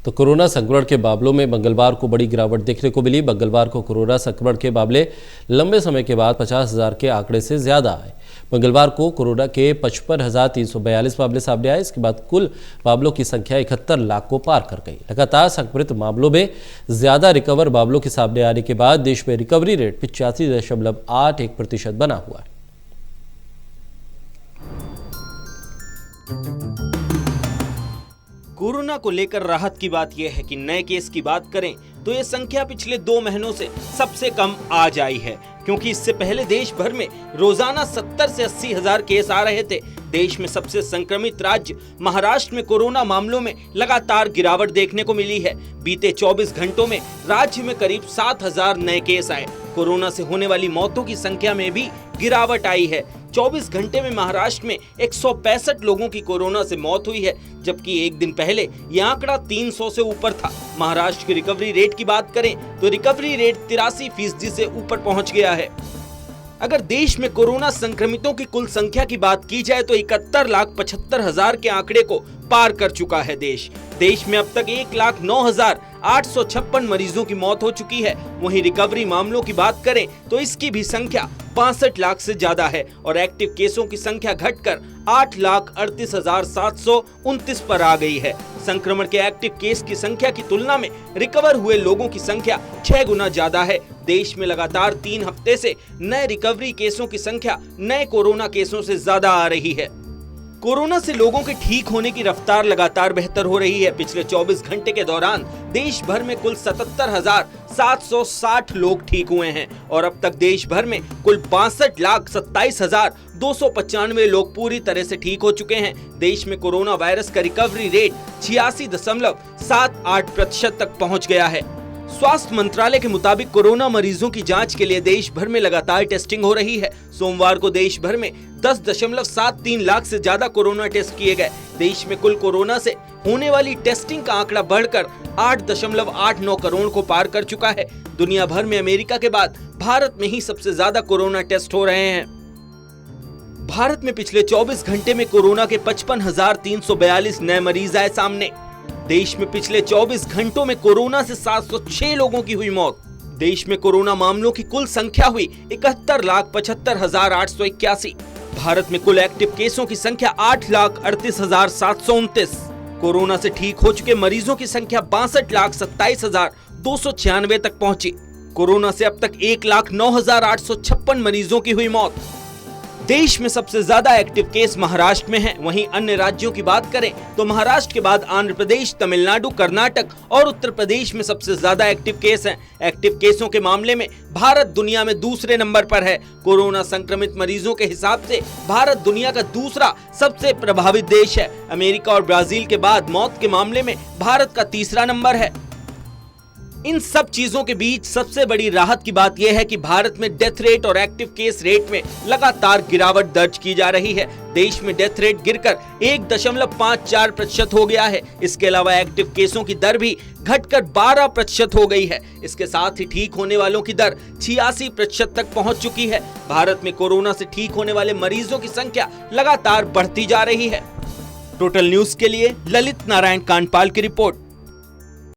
तो कोरोना संक्रमण के मामलों में मंगलवार को बड़ी गिरावट देखने को मिली। मंगलवार को कोरोना संक्रमण के मामले लंबे समय के बाद 50,000 के आंकड़े से ज्यादा आए। मंगलवार को कोरोना के 55,342 मामले सामने आए। इसके बाद कुल मामलों की संख्या 71 लाख को पार कर गई। लगातार संक्रमित मामलों में ज्यादा रिकवर मामलों के सामने आने के बाद देश में रिकवरी रेट 85.81% बना हुआ है। कोरोना को लेकर राहत की बात यह है कि नए केस की बात करें तो ये संख्या पिछले 2 महीनों से सबसे कम आज आई है, क्योंकि इससे पहले देश भर में रोजाना 70 से 80 हजार केस आ रहे थे। देश में सबसे संक्रमित राज्य महाराष्ट्र में कोरोना मामलों में लगातार गिरावट देखने को मिली है। बीते 24 घंटों में राज्य में करीब 7,000 नए केस आए। कोरोना से होने वाली मौतों की संख्या में भी गिरावट आई है। 24 घंटे में महाराष्ट्र में 165 लोगों की कोरोना से मौत हुई है, जबकि एक दिन पहले यह आंकड़ा 300 से ऊपर था। महाराष्ट्र की रिकवरी रेट की बात करें तो रिकवरी रेट 83% से ऊपर पहुंच गया है। अगर देश में कोरोना संक्रमितों की कुल संख्या की बात की जाए तो 71,75,000 के आंकड़े को पार कर चुका है देश में अब तक 1,09,856 मरीजों की मौत हो चुकी है। वहीं रिकवरी मामलों की बात करें तो इसकी भी संख्या 62 लाख से ज्यादा है और एक्टिव केसों की संख्या घटकर 8,38,729 पर आ गई है। संक्रमण के एक्टिव केस की संख्या की तुलना में रिकवर हुए लोगों की संख्या 6 गुना ज्यादा है। देश में लगातार 3 हफ्ते से नए रिकवरी केसों की संख्या नए कोरोना केसों से ज्यादा आ रही है। कोरोना से लोगों के ठीक होने की रफ्तार लगातार बेहतर हो रही है। पिछले 24 घंटे के दौरान देश भर में कुल 77,760 लोग ठीक हुए हैं और अब तक देश भर में कुल 62,27,295 लोग पूरी तरह से ठीक हो चुके हैं। देश में कोरोना वायरस का रिकवरी रेट 86.78% तक पहुंच गया है। स्वास्थ्य मंत्रालय के मुताबिक कोरोना मरीजों की जांच के लिए देश भर में लगातार टेस्टिंग हो रही है। सोमवार को देश भर में 10.73 लाख से ज्यादा कोरोना टेस्ट किए गए। देश में कुल कोरोना से होने वाली टेस्टिंग का आंकड़ा बढ़कर 8.89 करोड़ को पार कर चुका है। दुनिया भर में अमेरिका के बाद भारत में ही सबसे ज्यादा कोरोना टेस्ट हो रहे हैं। भारत में पिछले 24 घंटे में कोरोना के 55,342 नए मरीज आए सामने। देश में पिछले 24 घंटों में कोरोना से 706 लोगों की हुई मौत। देश में कोरोना मामलों की कुल संख्या हुई 71,75,881। भारत में कुल एक्टिव केसों की संख्या 8,38,729। कोरोना से ठीक हो चुके मरीजों की संख्या 62,27,296 तक पहुंची। कोरोना से अब तक 1,09,856 मरीजों की हुई मौत। देश में सबसे ज्यादा एक्टिव केस महाराष्ट्र में हैं। वहीं अन्य राज्यों की बात करें तो महाराष्ट्र के बाद आंध्र प्रदेश, तमिलनाडु, कर्नाटक और उत्तर प्रदेश में सबसे ज्यादा एक्टिव केस हैं। एक्टिव केसों के मामले में भारत दुनिया में दूसरे नंबर पर है। कोरोना संक्रमित मरीजों के हिसाब से भारत दुनिया का दूसरा सबसे प्रभावित देश है। अमेरिका और ब्राजील के बाद मौत के मामले में भारत का तीसरा नंबर है। इन सब चीजों के बीच सबसे बड़ी राहत की बात यह है कि भारत में डेथ रेट और एक्टिव केस रेट में लगातार गिरावट दर्ज की जा रही है। देश में डेथ रेट गिरकर 1.54% हो गया है। इसके अलावा एक्टिव केसों की दर भी घटकर 12% हो गई है। इसके साथ ही ठीक होने वालों की दर 86% तक पहुंच चुकी है। भारत में कोरोना से ठीक होने वाले मरीजों की संख्या लगातार बढ़ती जा रही है। टोटल न्यूज के लिए ललित नारायण कांडपाल की रिपोर्ट।